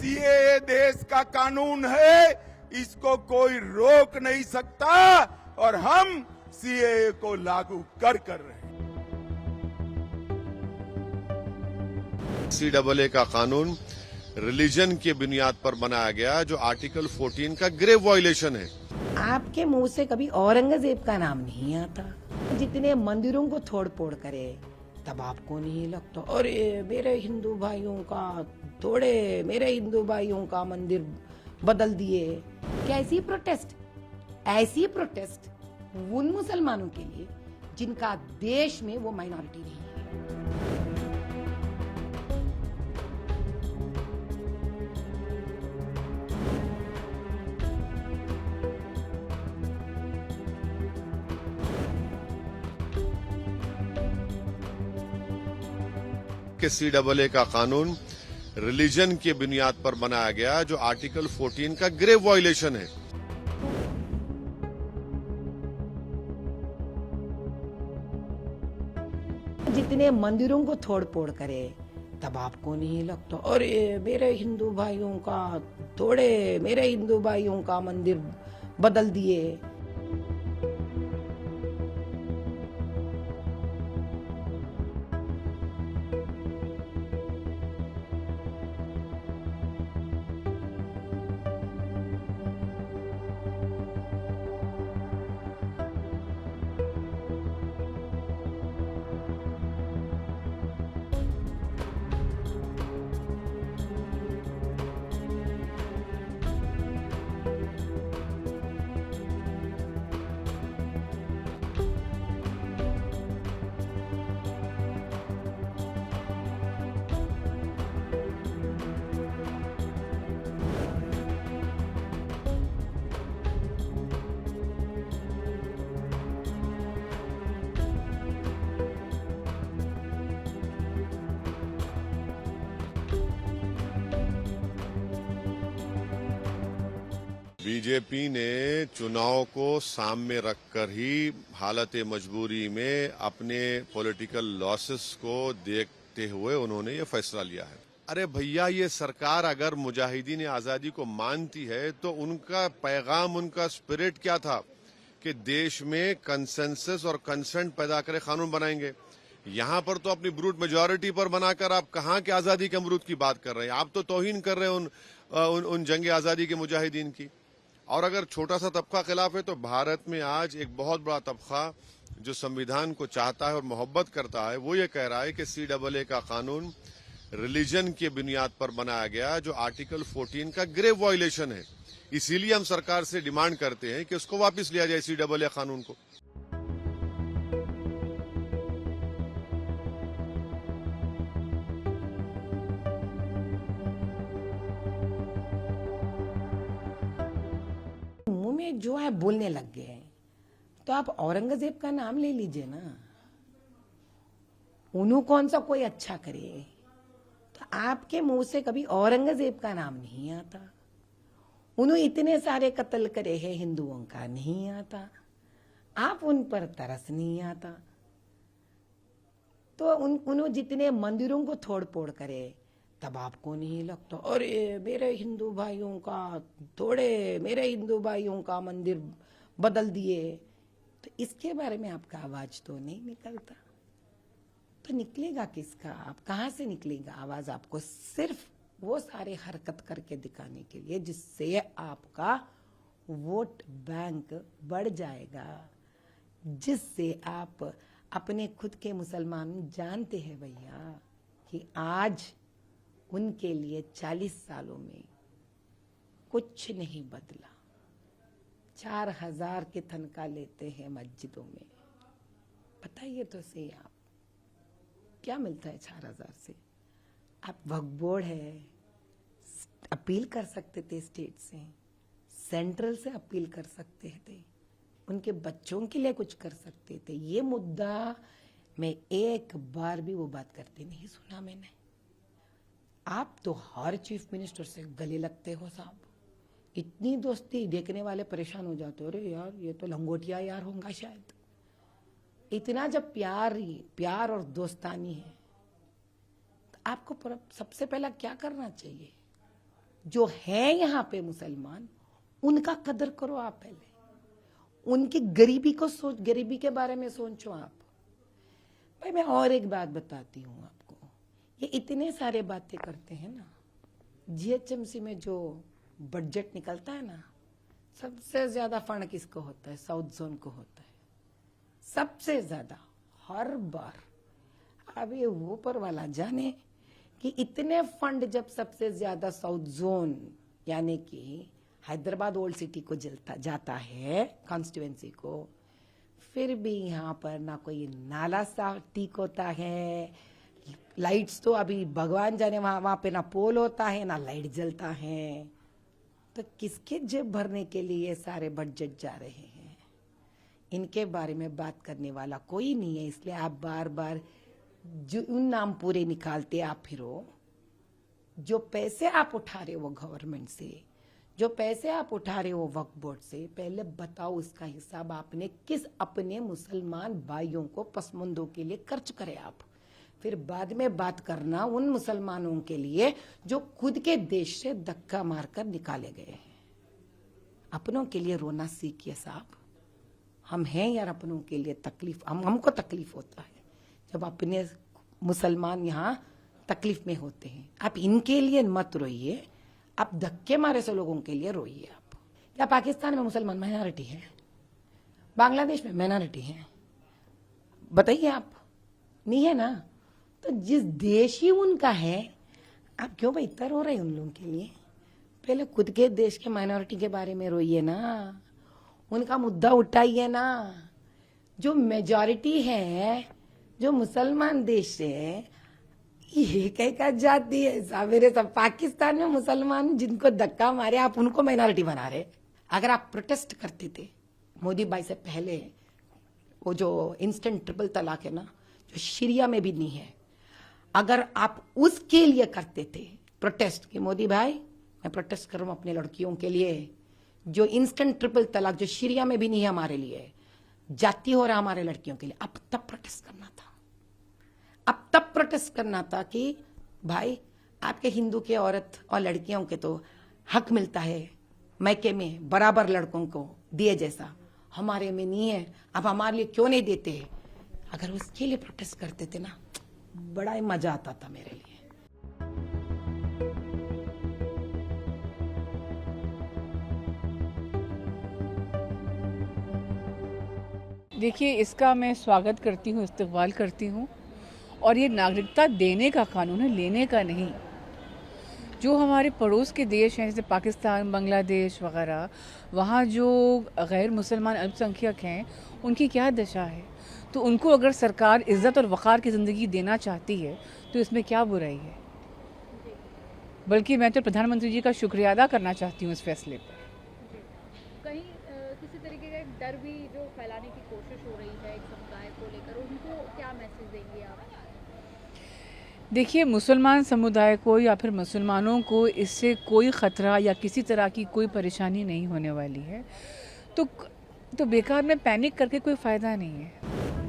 CAA देश का कानून है, इसको कोई रोक नहीं सकता और हम सीएए को लागू कर रहे हैं। सीएए का कानून रिलीजन की बुनियाद पर बनाया गया, जो आर्टिकल 14 का ग्रेव वायलेशन है। आपके मुंह से कभी औरंगजेब का नाम नहीं आता। जितने मंदिरों को तोड़ फोड़ करे तब आपको नहीं लगता अरे मेरे हिंदू भाइयों का तोड़े, मेरे हिंदू भाइयों का मंदिर बदल दिए। कैसी प्रोटेस्ट? ऐसी प्रोटेस्ट उन मुसलमानों के लिए जिनका देश में वो माइनॉरिटी नहीं है। कि सीएए का कानून रिलीजन की बुनियाद पर बनाया गया, जो आर्टिकल 14 का ग्रेव वायलेशन है। जितने मंदिरों को तोड़ फोड़ करे तब आपको नहीं लगता अरे मेरे हिंदू भाइयों का तोड़े, मेरे हिंदू भाइयों का मंदिर बदल दिए। बीजेपी ने चुनाव को सामने रखकर ही हालत मजबूरी में अपने पॉलिटिकल लॉसेस को देखते हुए उन्होंने ये फैसला लिया है। अरे भैया, ये सरकार अगर मुजाहिदीन आजादी को मानती है तो उनका पैगाम, उनका स्पिरिट क्या था कि देश में कंसेंसस और कंसेंट पैदा करे कानून बनाएंगे। यहाँ पर तो अपनी ब्रूट मेजॉरिटी पर बनाकर आप कहाँ के आजादी के अमरूद की बात कर रहे हैं। आप तो तौहीन कर रहे हैं उन जंग आजादी के मुजाहिदीन की। और अगर छोटा सा तबका खिलाफ है तो भारत में आज एक बहुत बड़ा तबका जो संविधान को चाहता है और मोहब्बत करता है, वो ये कह रहा है कि सीएए का कानून रिलीजन की बुनियाद पर बनाया गया, जो आर्टिकल 14 का ग्रेव वायलेशन है। इसीलिए हम सरकार से डिमांड करते हैं कि उसको वापस लिया जाए सीएए कानून को। जो है बोलने लग गए हैं तो आप औरंगजेब का नाम ले लीजिए ना। उन्हों कौन सा कोई अच्छा करे? तो आपके मुंह से कभी औरंगजेब का नाम नहीं आता। उन्होंने इतने सारे कत्ल करे हैं, हिंदुओं का नहीं आता। आप उन पर तरस नहीं आता। तो उन्होंने जितने मंदिरों को तोड़ फोड़ करे तब आपको नहीं लगता अरे मेरे हिंदू भाइयों का तोड़े, मेरे हिंदू भाइयों का मंदिर बदल दिए। तो इसके बारे में आपका आवाज तो नहीं निकलता। तो निकलेगा किसका? आप कहाँ से निकलेगा आवाज? आपको सिर्फ वो सारे हरकत करके दिखाने के लिए जिससे आपका वोट बैंक बढ़ जाएगा, जिससे आप अपने खुद के मुसलमान जानते हैं भैया कि आज उनके लिए 40 सालों में कुछ नहीं बदला। 4000 के तनख्वाह लेते हैं मस्जिदों में। बताइए तो सही, आप क्या मिलता है 4000 से? आप वक्फ बोर्ड है, अपील कर सकते थे स्टेट से, सेंट्रल से अपील कर सकते थे, उनके बच्चों के लिए कुछ कर सकते थे। ये मुद्दा में एक बार भी वो बात करते नहीं सुना मैंने। आप तो हर चीफ मिनिस्टर से गले लगते हो साहब। इतनी दोस्ती देखने वाले परेशान हो जाते हो, अरे यार ये तो लंगोटिया यार होगा शायद। इतना जब प्यार और दोस्तानी है तो आपको सबसे पहला क्या करना चाहिए? जो है यहाँ पे मुसलमान, उनका कदर करो आप पहले, उनकी गरीबी के बारे में सोचो आप। भाई मैं और एक बात बताती हूँ आपको, ये इतने सारे बातें करते हैं ना, जीएचएमसी में जो बजट निकलता है ना, सबसे ज्यादा फंड किसको होता है? साउथ जोन को होता है, सबसे ज्यादा हर बार। अब ये ऊपर वाला जाने कि इतने फंड जब सबसे ज्यादा साउथ जोन यानी कि हैदराबाद ओल्ड सिटी को जाता है कॉन्स्टिट्यूएंसी को, फिर भी यहाँ पर ना कोई नाला साफ ठीक होता है, लाइट्स तो अभी भगवान जाने वहां पे ना पोल होता है ना लाइट जलता है। तो किसके जेब भरने के लिए ये सारे बजट जा रहे हैं? इनके बारे में बात करने वाला कोई नहीं है, इसलिए आप बार बार जो उन नाम पूरे निकालते आप फिरो। जो पैसे आप उठा रहे हो गवर्नमेंट से, जो पैसे आप उठा रहे हो वक्फ बोर्ड से, पहले बताओ उसका हिसाब आपने किस अपने मुसलमान भाइयों को पसमंदों के लिए खर्च करे आप। फिर बाद में बात करना उन मुसलमानों के लिए जो खुद के देश से धक्का मारकर निकाले गए हैं। अपनों के लिए रोना सीखिए साहब। हम हैं यार अपनों के लिए तकलीफ, हमको तकलीफ होता है जब अपने मुसलमान यहाँ तकलीफ में होते हैं। आप इनके लिए मत रोइए, आप धक्के मारे से लोगों के लिए रोइए आप। क्या पाकिस्तान में मुसलमान माइनॉरिटी है? बांग्लादेश में माइनॉरिटी है? बताइए आप, नहीं है ना? तो जिस देश ही उनका है, आप क्यों भाई इतना रो रहे हैं उन लोगों के लिए? पहले खुद के देश के माइनॉरिटी के बारे में रोइए ना, उनका मुद्दा उठाइए ना। जो मेजॉरिटी है, जो मुसलमान देश है, ये कई जाती है सावेरे सब। पाकिस्तान में मुसलमान जिनको धक्का मारे आप उनको माइनॉरिटी बना रहे। अगर आप प्रोटेस्ट करते थे मोदी भाई से पहले, वो जो इंस्टेंट ट्रिपल तलाक है ना, जो शरिया में भी नहीं है, अगर आप उसके लिए करते थे प्रोटेस्ट कि मोदी भाई मैं प्रोटेस्ट कर रहा हूं अपने लड़कियों के लिए, जो इंस्टेंट ट्रिपल तलाक जो शरिया में भी नहीं है हमारे लिए, जाती हो रहा हमारे लड़कियों के लिए, अब तब प्रोटेस्ट करना था। अब तब प्रोटेस्ट करना था कि भाई आपके हिंदू के औरत और लड़कियों के तो हक मिलता है मैके में बराबर लड़कों को दिए जैसा, हमारे में नहीं है, अब हमारे लिए क्यों नहीं देते? अगर उसके लिए प्रोटेस्ट करते थे ना, बड़ा ही मजा आता था मेरे लिए। देखिए, इसका मैं स्वागत करती हूँ, इस्तकबाल करती हूँ। और ये नागरिकता देने का कानून है, लेने का नहीं। जो हमारे पड़ोस के देश हैं जैसे पाकिस्तान, बांग्लादेश वगैरह, वहाँ जो गैर मुसलमान अल्पसंख्यक हैं उनकी क्या दशा है? तो उनको अगर सरकार इज़्ज़त और वक़ार की ज़िंदगी देना चाहती है तो इसमें क्या बुराई है? बल्कि मैं तो प्रधानमंत्री जी का शुक्रिया अदा करना चाहती हूँ इस फैसले पर। कहीं किसी तरीके का एक डर भी जो फैलाने की कोशिश हो रही है एक समुदाय को लेकर, उनको क्या मैसेज देंगे आप? देखिए, मुसलमान समुदाय को या फिर मुसलमानों को इससे कोई ख़तरा या किसी तरह की कोई परेशानी नहीं होने वाली है। तो बेकार में पैनिक करके कोई फ़ायदा नहीं है।